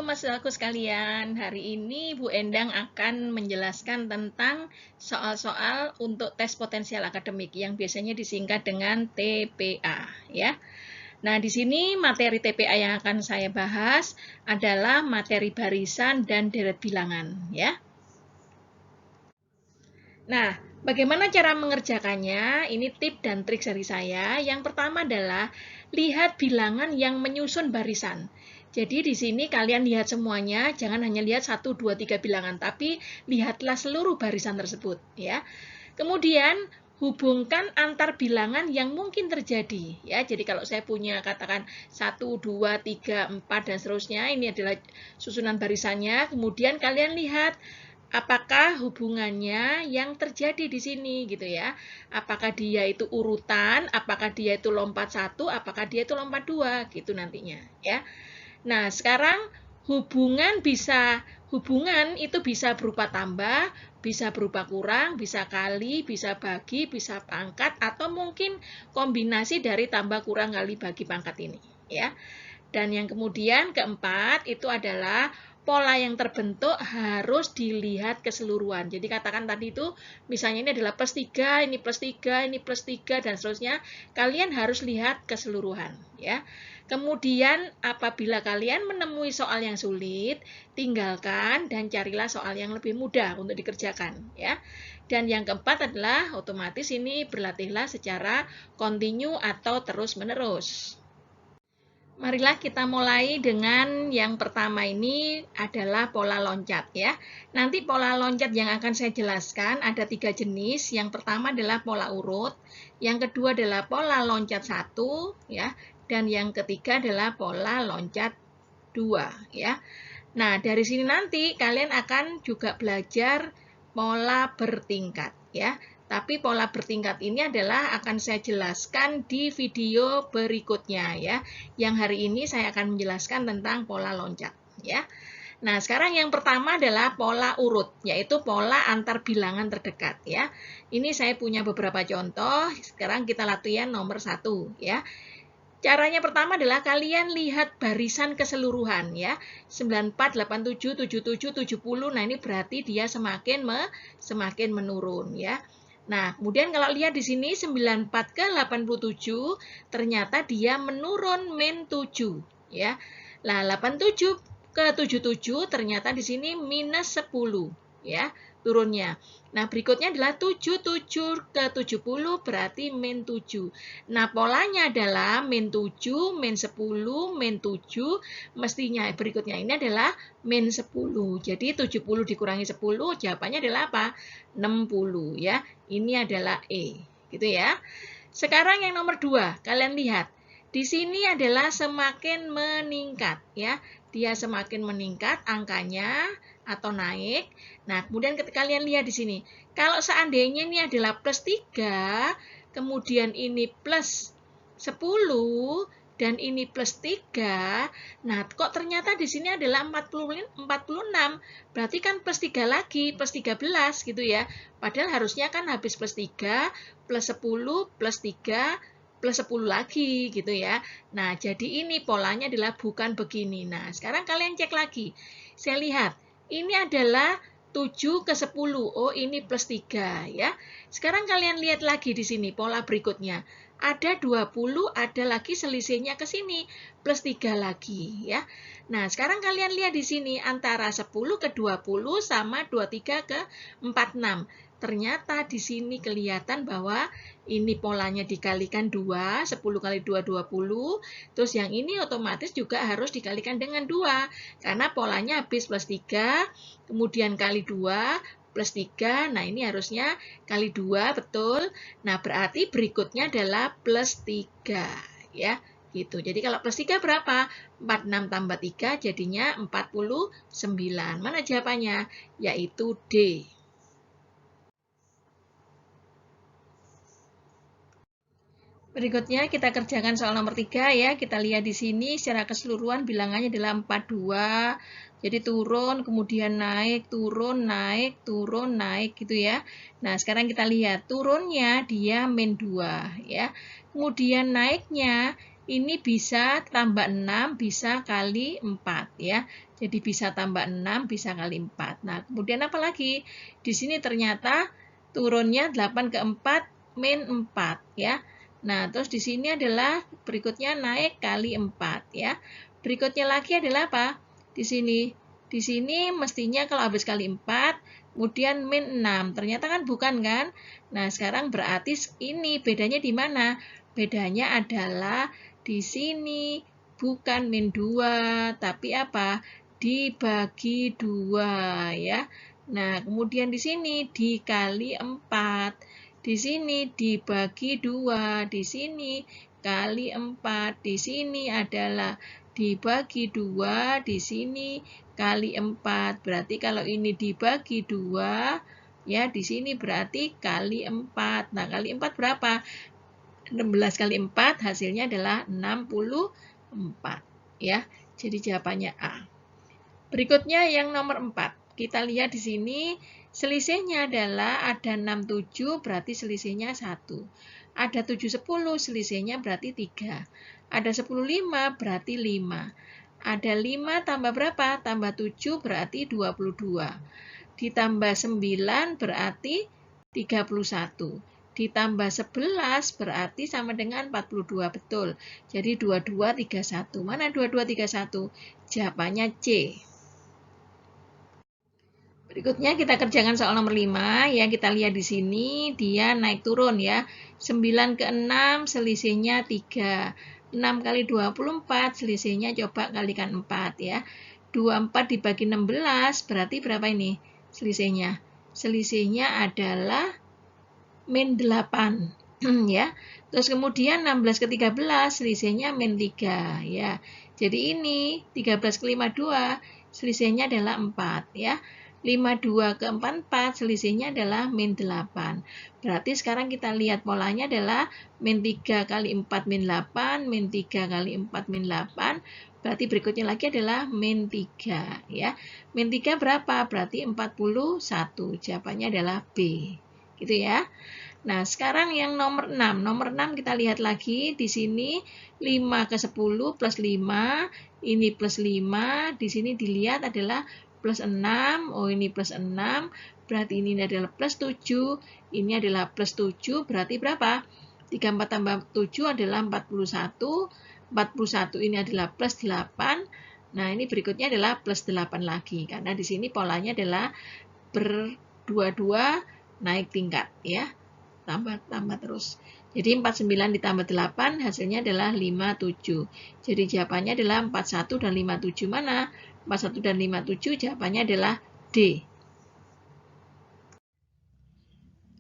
mahasiswaku sekalian, hari ini Bu Endang akan menjelaskan tentang soal-soal untuk tes potensial akademik yang biasanya disingkat dengan TPA ya. Nah, di sini materi TPA yang akan saya bahas adalah materi barisan dan deret bilangan ya. Nah, bagaimana cara mengerjakannya? Ini tip dan trik dari saya. Yang pertama adalah lihat bilangan yang menyusun barisan. Jadi di sini kalian lihat semuanya, jangan hanya lihat 1, 2, 3 bilangan, tapi lihatlah seluruh barisan tersebut ya. Kemudian hubungkan antar bilangan yang mungkin terjadi ya. Jadi kalau saya punya katakan 1, 2, 3, 4 dan seterusnya, ini adalah susunan barisannya. Kemudian kalian lihat apakah hubungannya yang terjadi di sini gitu ya. Apakah dia itu urutan, apakah dia itu lompat 1, apakah dia itu lompat 2 gitu nantinya ya. Nah, sekarang hubungan itu bisa berupa tambah, bisa berupa kurang, bisa kali, bisa bagi, bisa pangkat, atau mungkin kombinasi dari tambah, kurang, kali, bagi, pangkat ini ya. Dan yang kemudian keempat itu adalah pola yang terbentuk harus dilihat keseluruhan. Jadi katakan tadi itu misalnya ini adalah plus 3, ini plus 3, ini plus 3 dan seterusnya. Kalian harus lihat keseluruhan ya. Kemudian apabila kalian menemui soal yang sulit, tinggalkan dan carilah soal yang lebih mudah untuk dikerjakan ya. Dan yang keempat adalah otomatis ini berlatihlah secara kontinu atau terus-menerus. Marilah kita mulai dengan yang pertama ini adalah pola loncat ya. Nanti pola loncat yang akan saya jelaskan ada 3 jenis. Yang pertama adalah pola urut, yang kedua adalah pola loncat 1 ya, dan yang ketiga adalah pola loncat 2 ya. Nah, dari sini nanti kalian akan juga belajar pola bertingkat ya. Tapi pola bertingkat ini adalah akan saya jelaskan di video berikutnya ya. Yang hari ini saya akan menjelaskan tentang pola loncat ya. Nah, sekarang yang pertama adalah pola urut, yaitu pola antar bilangan terdekat ya. Ini saya punya beberapa contoh. Sekarang kita latihan nomor 1 ya. Caranya pertama adalah kalian lihat barisan keseluruhan ya. 94, 87, 77, 70. Nah, ini berarti dia semakin menurun ya. Nah, kemudian kalau lihat di sini 94 ke 87 ternyata dia menurun min 7 ya. Nah, 87 ke 77 ternyata di sini minus 10 ya turunnya. Nah, berikutnya adalah 77 ke 70 berarti min 7. Nah, polanya adalah min 7, min 10, min 7. Mestinya berikutnya ini adalah min 10. Jadi 70 dikurangi 10 jawabannya adalah apa? 60 ya. Ini adalah E. Gitu ya. Sekarang yang nomor 2, kalian lihat. Di sini adalah semakin meningkat ya. Dia semakin meningkat angkanya atau naik. Nah, kemudian ketika kalian lihat di sini, kalau seandainya ini adalah plus 3, kemudian ini plus 10 dan ini plus 3, nah kok ternyata di sini adalah 46, berarti kan plus 3 lagi, plus 13 gitu ya. Padahal harusnya kan habis plus 3, plus 10, plus 3, plus 10 lagi gitu ya. Nah, jadi ini polanya adalah bukan begini. Nah, sekarang kalian cek lagi. Saya lihat, ini adalah 7 ke 10. Oh, ini plus 3 ya. Sekarang kalian lihat lagi di sini pola berikutnya. Ada 20, ada lagi selisihnya ke sini. Plus 3 lagi ya. Nah, sekarang kalian lihat di sini antara 10 ke 20 sama 23 ke 46. Ternyata di sini kelihatan bahwa ini polanya dikalikan 2, 10 kali 2, 20. Terus yang ini otomatis juga harus dikalikan dengan 2. Karena polanya habis plus 3, kemudian kali 2, plus 3. Nah, ini harusnya kali 2, betul. Nah, berarti berikutnya adalah plus 3. Ya, gitu. Jadi kalau plus 3 berapa? 46 tambah 3 jadinya 49. Mana jawabannya? Yaitu D. Berikutnya kita kerjakan soal nomor 3 ya. Kita lihat di sini secara keseluruhan bilangannya adalah 42. Jadi turun, kemudian naik, turun, naik, turun, naik gitu ya. Nah, sekarang kita lihat turunnya dia min 2 ya. Kemudian naiknya ini bisa tambah 6, bisa kali 4 ya. Jadi bisa tambah 6, bisa kali 4. Nah, kemudian apa lagi? Di sini ternyata turunnya 8 ke 4 min 4 ya. Nah, terus di sini adalah berikutnya naik kali 4 ya. Berikutnya lagi adalah apa? Di sini. Di sini mestinya kalau habis kali 4, kemudian min 6. Ternyata kan bukan kan? Nah, sekarang berarti ini bedanya di mana? Bedanya adalah di sini bukan min 2, tapi apa? Dibagi 2 ya. Nah, kemudian di sini dikali 4. Di sini dibagi 2, di sini kali 4, di sini adalah dibagi 2, di sini kali 4. Berarti kalau ini dibagi 2, ya di sini berarti kali 4. Nah, kali 4 berapa? 16 kali 4 hasilnya adalah 64 ya. Jadi jawabannya A. Berikutnya yang nomor 4. Kita lihat di sini selisihnya adalah ada 67 berarti selisihnya 1. Ada 710 selisihnya berarti 3. Ada 105 berarti 5. Ada 5 tambah berapa? Tambah 7 berarti 22. Ditambah 9 berarti 31. Ditambah 11 berarti sama dengan 42, betul. Jadi 2231. Mana 2231? Jawabannya C. Berikutnya kita kerjakan soal nomor 5. Ya, kita lihat di sini dia naik turun ya. 9 ke 6 selisihnya 3. 6 kali 24 selisihnya coba kalikan 4 ya. 24 dibagi 16 berarti berapa ini selisihnya? Selisihnya adalah min 8 ya. Terus kemudian 16 ke 13 selisihnya min 3 ya. Jadi ini 13 ke 52 selisihnya adalah 4 ya. 52 ke 44 selisihnya adalah min 8. Berarti sekarang kita lihat polanya adalah min 3 kali 4 min 8, min 3 kali 4 min 8. Berarti berikutnya lagi adalah min 3 ya. Min 3 berapa? Berarti 41. Jawabannya adalah B. Gitu ya. Nah, sekarang yang nomor 6. Nomor 6 kita lihat lagi di sini 5 ke 10 plus 5, ini plus 5, di sini dilihat adalah plus 6, oh ini plus 6, berarti ini adalah plus 7, ini adalah plus 7, berarti berapa? 34 tambah 7 adalah 41, 41 ini adalah plus 8, nah ini berikutnya adalah plus 8 lagi, karena di sini polanya adalah berdua-dua naik tingkat ya, tambah terus. Jadi 49 ditambah 8 hasilnya adalah 57. Jadi jawabannya adalah 41 dan 57 mana? 41 dan 57 jawabannya adalah D.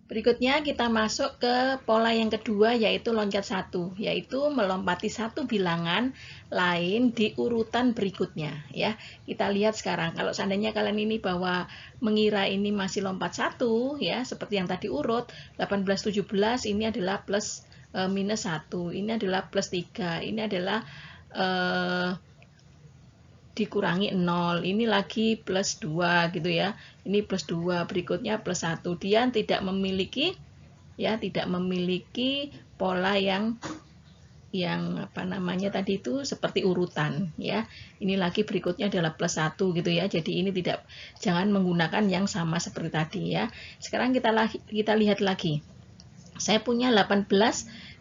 Berikutnya kita masuk ke pola yang kedua yaitu loncat 1, yaitu melompati satu bilangan lain di urutan berikutnya ya. Kita lihat sekarang kalau seandainya kalian ini bahwa mengira ini masih lompat 1 ya, seperti yang tadi urut 18 17 ini adalah plus minus 1, ini adalah plus 3, ini adalah dikurangi 0, ini lagi plus 2 gitu ya, ini plus 2, berikutnya plus 1, dia tidak memiliki ya, tidak memiliki pola yang apa namanya tadi itu seperti urutan ya, ini lagi berikutnya adalah plus 1 gitu ya, jadi ini jangan menggunakan yang sama seperti tadi ya. Sekarang kita lihat lagi, saya punya 18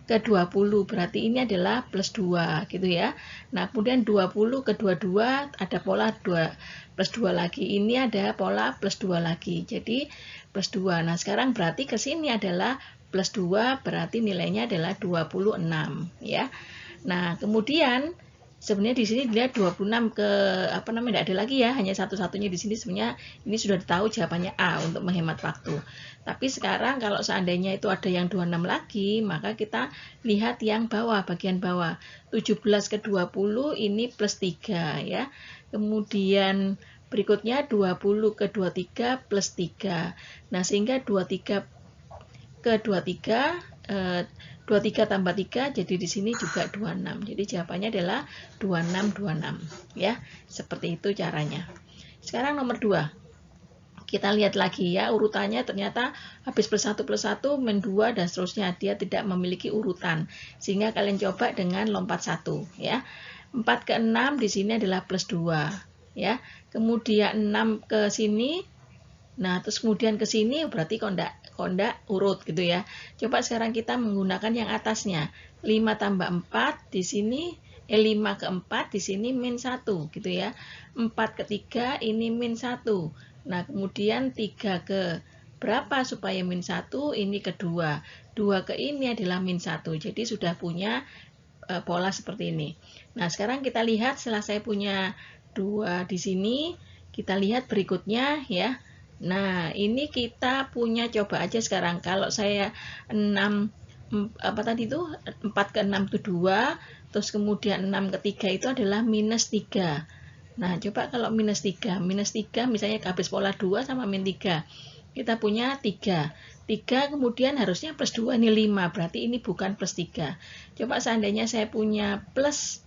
ke 20 berarti ini adalah plus 2 gitu ya. Nah, kemudian 20 ke 22 ada pola 2 plus 2 lagi. Ini ada pola plus 2 lagi. Jadi plus 2. Nah, sekarang berarti ke sini adalah plus 2 berarti nilainya adalah 26 ya. Nah, kemudian sebenarnya di sini dilihat 26 ke apa namanya, tidak ada lagi ya, hanya satu-satunya di sini sebenarnya ini sudah tahu jawabannya A untuk menghemat waktu. Tapi sekarang kalau seandainya itu ada yang 26 lagi, maka kita lihat yang bawah, bagian bawah. 17 ke 20 ini plus 3 ya. Kemudian berikutnya 20 ke 23 plus 3. Nah, sehingga 23 ke 23 23 tambah 3 jadi di sini juga 26. Jadi jawabannya adalah 26 ya. Seperti itu caranya. Sekarang nomor 2. Kita lihat lagi ya, urutannya ternyata habis plus 1 plus 1, min 2, dan seterusnya. Dia tidak memiliki urutan. Sehingga kalian coba dengan lompat 1. Ya. 4 ke 6 di sini adalah plus 2. Ya. Kemudian 6 ke sini. Nah, terus kemudian ke sini berarti kondak urut gitu ya. Coba sekarang kita menggunakan yang atasnya. 5 tambah 4 di sini, 5 ke 4 di sini min 1 gitu ya. 4 ke 3 ini min 1. Nah, kemudian 3 ke berapa supaya min 1? Ini ke 2. 2 ke ini adalah min 1. Jadi sudah punya pola seperti ini. Nah, sekarang kita lihat setelah saya punya 2 di sini, kita lihat berikutnya ya. Nah, ini kita punya, coba aja sekarang. Kalau saya 6, apa tadi itu? 4 ke 6 itu 2, terus kemudian 6 ke 3 itu adalah minus 3. Nah, coba kalau minus 3 misalnya habis pola 2 sama min 3. Kita punya 3. 3 kemudian harusnya plus 2, ini 5. Berarti ini bukan plus 3. Coba seandainya saya punya plus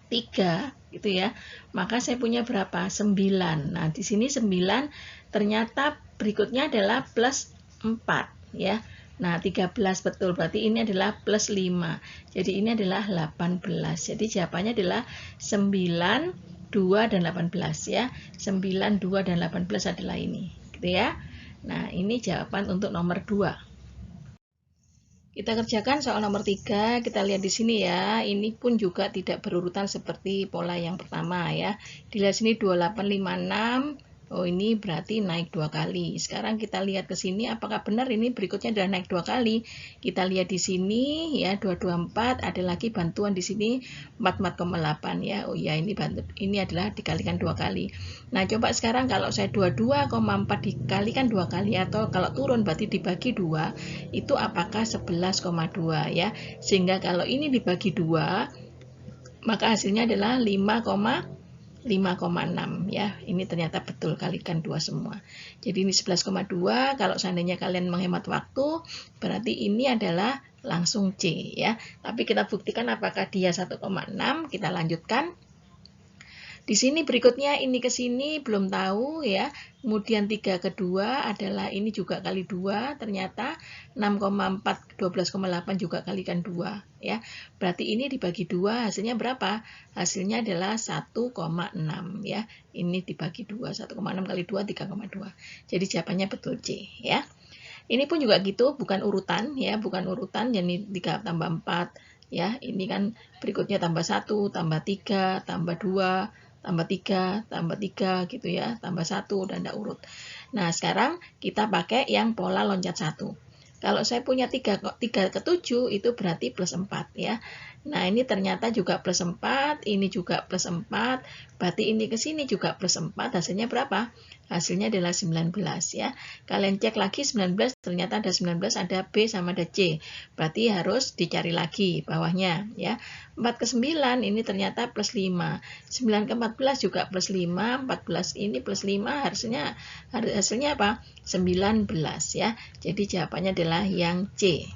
3 gitu ya. Maka saya punya berapa? 9. Nah, di sini 9 ternyata berikutnya adalah plus 4 ya. Nah, 13 betul. Berarti ini adalah plus 5. Jadi ini adalah 18. Jadi jawabannya adalah 9, 2, dan 18 ya. 9, 2, dan 18 adalah ini. Gitu ya. Nah, ini jawaban untuk nomor 2. Kita kerjakan soal nomor 3. Kita lihat di sini ya. Ini pun juga tidak berurutan seperti pola yang pertama ya. Dilihat sini 2856. Oh, ini berarti naik 2 kali. Sekarang kita lihat ke sini apakah benar ini berikutnya adalah naik 2 kali. Kita lihat di sini ya 224, ada lagi bantuan di sini 44,8 ya. Oh ya, ini adalah dikalikan 2 kali. Nah, coba sekarang kalau saya 22,4 dikalikan 2 kali, atau kalau turun berarti dibagi 2, itu apakah 11,2 ya. Sehingga kalau ini dibagi 2, maka hasilnya adalah 5,6 ya. Ini ternyata betul, kalikan 2 semua. Jadi ini 11,2. Kalau seandainya kalian menghemat waktu, berarti ini adalah langsung C ya. Tapi kita buktikan apakah dia 1,6. Kita lanjutkan. Di sini berikutnya ini ke sini belum tahu ya. Kemudian 3 ke 2 adalah ini juga kali 2, ternyata 6,4 12,8 juga kalikan 2 ya. Berarti ini dibagi 2 hasilnya berapa? Hasilnya adalah 1,6 ya. Ini dibagi 2, 1,6 kali 2 3,2. Jadi jawabannya betul C ya. Ini pun juga gitu, bukan urutan ya, bukan urutan. Jadi 3 tambah 4 ya. Ini kan berikutnya tambah 1, tambah 3, tambah 2, tambah 3, tambah 3 gitu ya, tambah 1 dan tidak urut. Nah, sekarang kita pakai yang pola loncat 1. Kalau saya punya 3 ke 7 itu berarti plus 4 ya. Nah, ini ternyata juga plus 4, ini juga plus 4, berarti ini ke sini juga plus 4, hasilnya berapa? Hasilnya adalah 19 ya. Kalian cek lagi 19, ternyata ada 19, ada B sama ada C. Berarti harus dicari lagi bawahnya ya. 4 ke 9 ini ternyata plus 5. 9 ke 14 juga plus 5, 14 ini plus 5, hasilnya apa? 19 ya. Jadi jawabannya adalah yang C.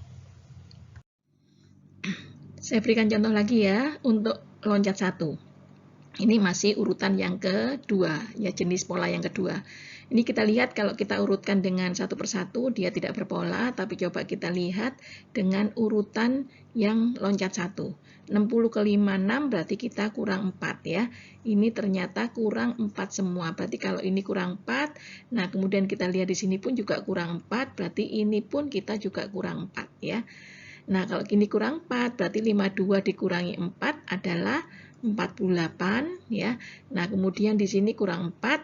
Saya berikan contoh lagi ya untuk loncat 1. Ini masih urutan yang kedua, ya, jenis pola yang kedua. Ini kita lihat kalau kita urutkan dengan satu persatu, dia tidak berpola, tapi coba kita lihat dengan urutan yang loncat 1. 60 ke 56 berarti kita kurang 4 ya. Ini ternyata kurang 4 semua, berarti kalau ini kurang 4, nah kemudian kita lihat di sini pun juga kurang 4, berarti ini pun kita juga kurang 4 ya. Nah, kalau ini kurang 4, berarti 52 dikurangi 4 adalah 48 ya. Nah, kemudian di sini kurang 4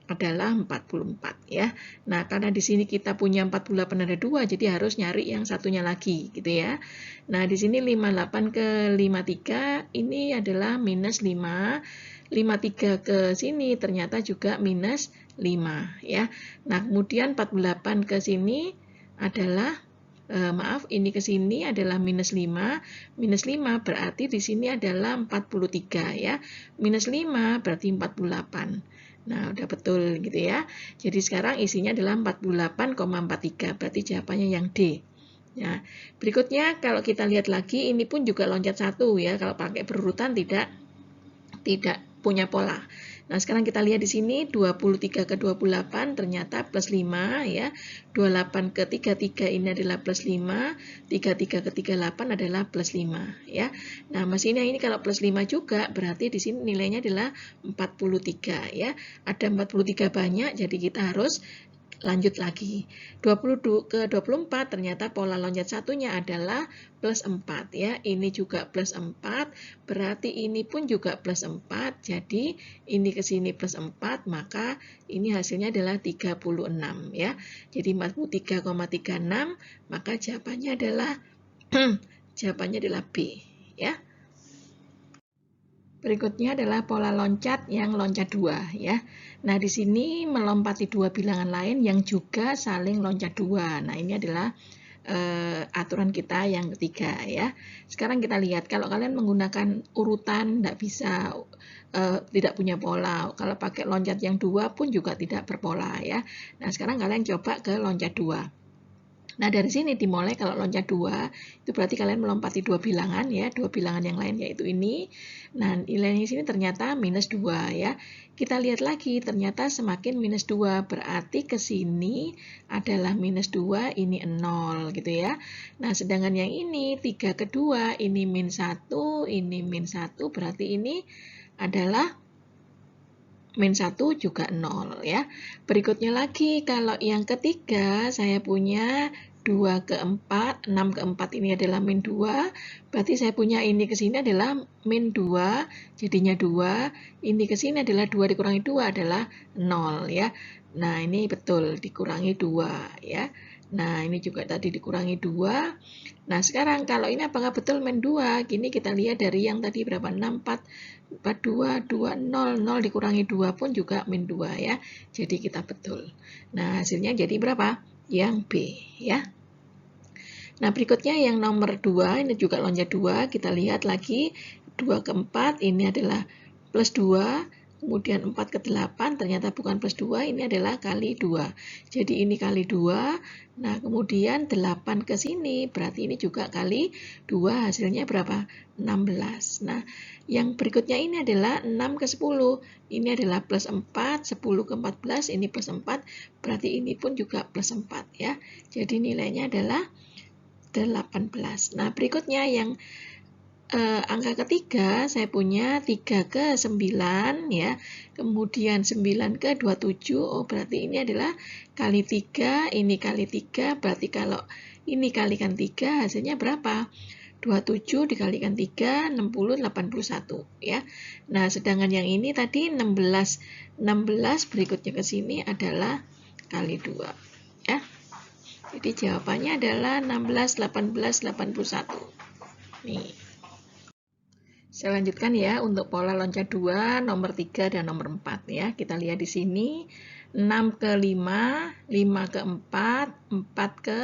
adalah 44 ya. Nah, karena di sini kita punya 48 ada 2, jadi harus nyari yang satunya lagi gitu ya. Nah, di sini 58 ke 53 ini adalah minus 5. 53 ke sini ternyata juga minus 5 ya. Nah, kemudian 48 ke sini adalah ini ke sini adalah minus 5. Minus 5 berarti di sini adalah 43 ya. Minus 5 berarti 48. Nah, udah betul gitu ya. Jadi sekarang isinya adalah 48,43. Berarti jawabannya yang D. Ya. Berikutnya kalau kita lihat lagi, ini pun juga loncat 1 ya. Kalau pakai berurutan tidak punya pola. Nah, sekarang kita lihat di sini 23 ke 28 ternyata plus 5 ya. 28 ke 33 ini adalah plus 5, 33 ke 38 adalah plus 5 ya. Nah, mesinnya ini kalau plus 5 juga berarti di sini nilainya adalah 43 ya. Ada 43 banyak, jadi kita harus lanjut lagi. 22 ke 24 ternyata pola loncat satunya adalah plus 4 ya. Ini juga plus 4, berarti ini pun juga plus 4. Jadi ini ke sini plus 4, maka ini hasilnya adalah 36 ya. Jadi 43,36, maka jawabannya adalah jawabannya adalah B ya. Berikutnya adalah pola loncat yang loncat 2 ya. Nah, di sini melompati dua bilangan lain yang juga saling loncat 2. Nah, ini adalah aturan kita yang ketiga ya. Sekarang kita lihat kalau kalian menggunakan urutan tidak bisa tidak punya pola. Kalau pakai loncat yang 2 pun juga tidak berpola ya. Nah, sekarang kalian coba ke loncat 2. Nah, dari sini dimulai kalau loncat 2, itu berarti kalian melompati dua bilangan ya, dua bilangan yang lain yaitu ini. Nah, nilainya di sini ternyata minus 2 ya. Kita lihat lagi, ternyata semakin minus 2, berarti ke sini adalah minus 2, ini 0 gitu ya. Nah, sedangkan yang ini 3 ke 2, ini min 1, ini min 1, berarti ini adalah min 1 juga 0 ya. Berikutnya lagi, kalau yang ketiga saya punya 2 ke 4, 6 ke 4 ini adalah min 2, berarti saya punya ini ke sini adalah min 2, jadinya 2, ini ke sini adalah 2 dikurangi 2 adalah 0 ya. Nah, ini betul dikurangi 2 ya. Nah, ini juga tadi dikurangi 2. Nah, sekarang kalau ini apakah betul min 2? Gini kita lihat dari yang tadi berapa? 6, 4, 2, 2, 0, 0 dikurangi 2 pun juga min 2 ya. Jadi kita betul. Nah, hasilnya jadi berapa? Yang B ya. Nah, berikutnya yang nomor 2, ini juga loncat 2. Kita lihat lagi 2 ke 4, ini adalah plus 2. Kemudian 4 ke 8 ternyata bukan plus 2, ini adalah kali 2. Jadi ini kali 2, nah kemudian 8 ke sini, berarti ini juga kali 2, hasilnya berapa? 16. Nah, yang berikutnya ini adalah 6 ke 10, ini adalah plus 4, 10 ke 14, ini plus 4, berarti ini pun juga plus 4 ya. Jadi nilainya adalah 18. Nah, berikutnya yang angka ketiga saya punya 3 ke 9 ya. Kemudian 9 ke 27. Oh, berarti ini adalah kali 3, ini kali 3. Berarti kalau ini kalikan 3 hasilnya berapa? 27 dikalikan 3, 60, 81 ya. Nah, sedangkan yang ini tadi 16 berikutnya ke sini adalah kali 2 ya. Jadi jawabannya adalah 16, 18, 81. Nih. Saya lanjutkan ya untuk pola loncat 2, nomor 3 dan nomor 4 ya. Kita lihat di sini 6 ke 5, 5 ke 4, 4 ke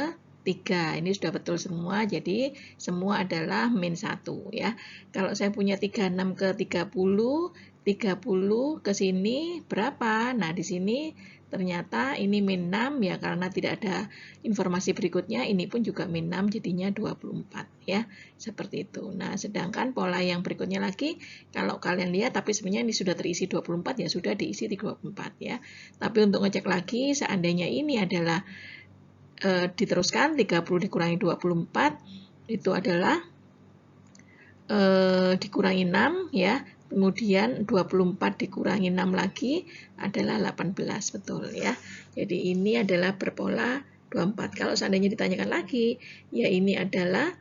3. Ini sudah betul semua, jadi semua adalah min 1 ya. Kalau saya punya 36 ke 30, 30 ke sini berapa? Nah, di sini ternyata ini min 6 ya, karena tidak ada informasi berikutnya, ini pun juga min 6 jadinya 24 ya, seperti itu. Nah, sedangkan pola yang berikutnya lagi, kalau kalian lihat tapi sebenarnya ini sudah terisi 24 ya, sudah diisi 24 ya. Tapi untuk ngecek lagi, seandainya ini adalah diteruskan 30 dikurangi 24 itu adalah dikurangi 6 ya. Kemudian 24 dikurangi 6 lagi adalah 18, betul ya. Jadi ini adalah berpola 24. Kalau seandainya ditanyakan lagi, ya ini adalah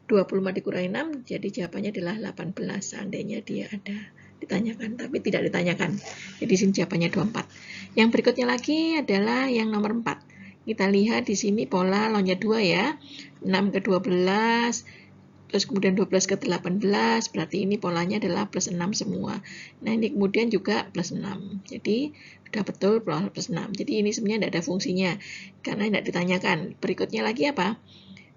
24 dikurangi 6, jadi jawabannya adalah 18 seandainya dia ada ditanyakan, tapi tidak ditanyakan. Jadi sini jawabannya 24. Yang berikutnya lagi adalah yang nomor 4. Kita lihat di sini pola loncat 2 ya. 6 ke 12, terus kemudian 12 ke 18, berarti ini polanya adalah plus 6 semua. Nah, ini kemudian juga plus 6. Jadi, sudah betul plus 6. Jadi, ini sebenarnya tidak ada fungsinya, karena tidak ditanyakan. Berikutnya lagi apa?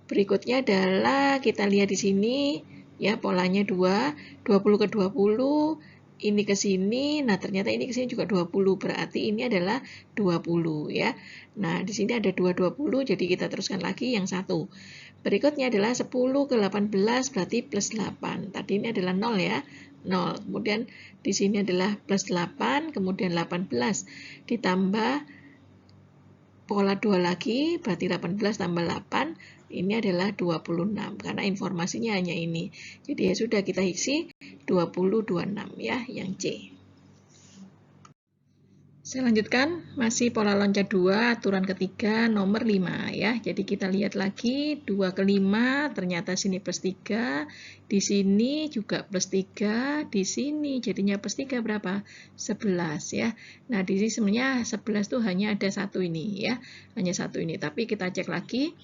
Berikutnya adalah, kita lihat di sini, ya polanya 2, 20 ke 20, ini ke sini, nah ternyata ini ke sini juga 20, berarti ini adalah 20 ya. Nah, di sini ada 2, 20, jadi kita teruskan lagi yang satu. Berikutnya adalah 10 ke 18 berarti plus 8. Tadi ini adalah 0 ya. 0. Kemudian di sini adalah plus 8, kemudian 18 ditambah pola 2 lagi, berarti 18 tambah 8, ini adalah 26, karena informasinya hanya ini. Jadi ya sudah, kita isi 2026 ya, yang C. Saya lanjutkan, masih pola loncat 2, aturan ketiga nomor 5 ya. Jadi kita lihat lagi, 2 ke 5, ternyata sini plus 3, di sini juga plus 3, di sini jadinya plus 3 berapa? 11 ya. Nah, di sini sebenarnya 11 tuh hanya ada satu ini ya, hanya satu ini. Tapi kita cek lagi,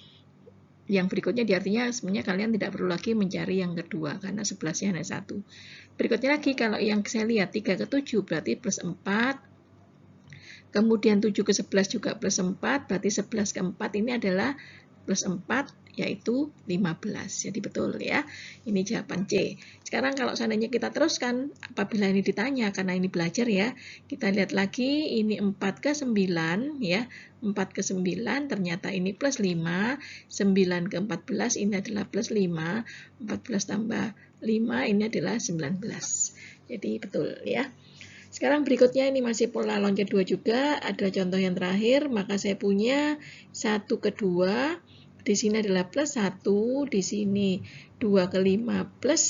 yang berikutnya artinya sebenarnya kalian tidak perlu lagi mencari yang kedua, karena 11-nya hanya satu. Berikutnya lagi, kalau yang saya lihat 3 ke 7 berarti plus 4, kemudian 7 ke 11 juga plus 4, berarti 11 ke 4 ini adalah plus 4, yaitu 15. Jadi betul ya, ini jawaban C. Sekarang kalau seandainya kita teruskan, apabila ini ditanya, karena ini belajar ya, kita lihat lagi, ini 4 ke 9 ya, 4 ke 9, ternyata ini plus 5, 9 ke 14 ini adalah plus 5, 14 tambah 5 ini adalah 19. Jadi betul ya. Sekarang berikutnya ini masih pola loncat 2 juga, ada contoh yang terakhir, maka saya punya 1 ke 2, di sini adalah plus 1, di sini 2 ke 5 plus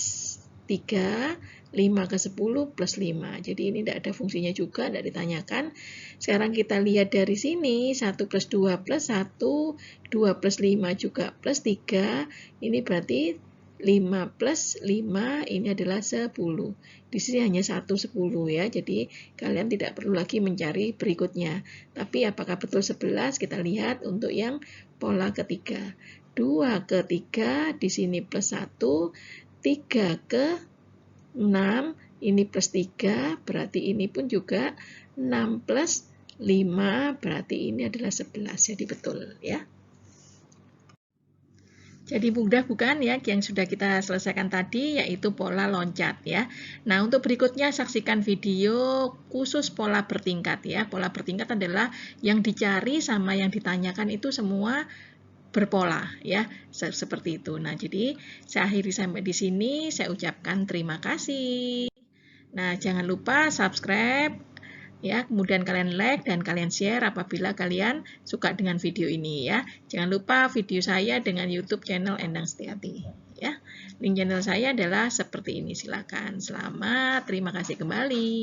3, 5 ke 10 plus 5. Jadi ini tidak ada fungsinya juga, tidak ditanyakan. Sekarang kita lihat dari sini, 1 plus 2 plus 1, 2 plus 5 juga plus 3, ini berarti 5 plus 5 ini adalah 10. Di sini hanya 1 10 ya. Jadi kalian tidak perlu lagi mencari berikutnya. Tapi apakah betul 11? Kita lihat untuk yang pola ketiga. 2 ke 3 di sini plus 1, 3 ke 6 ini plus 3, berarti ini pun juga 6 plus 5, berarti ini adalah 11. Jadi betul ya. Jadi mudah bukan ya yang sudah kita selesaikan tadi, yaitu pola loncat ya. Nah, untuk berikutnya saksikan video khusus pola bertingkat ya. Pola bertingkat adalah yang dicari sama yang ditanyakan itu semua berpola ya, seperti itu. Nah, jadi saya akhiri sampai di sini, saya ucapkan terima kasih. Nah, jangan lupa subscribe ya, kemudian kalian like dan kalian share apabila kalian suka dengan video ini ya. Jangan lupa video saya dengan YouTube channel Endang Setiati ya. Link channel saya adalah seperti ini, silakan. Selamat, terima kasih kembali.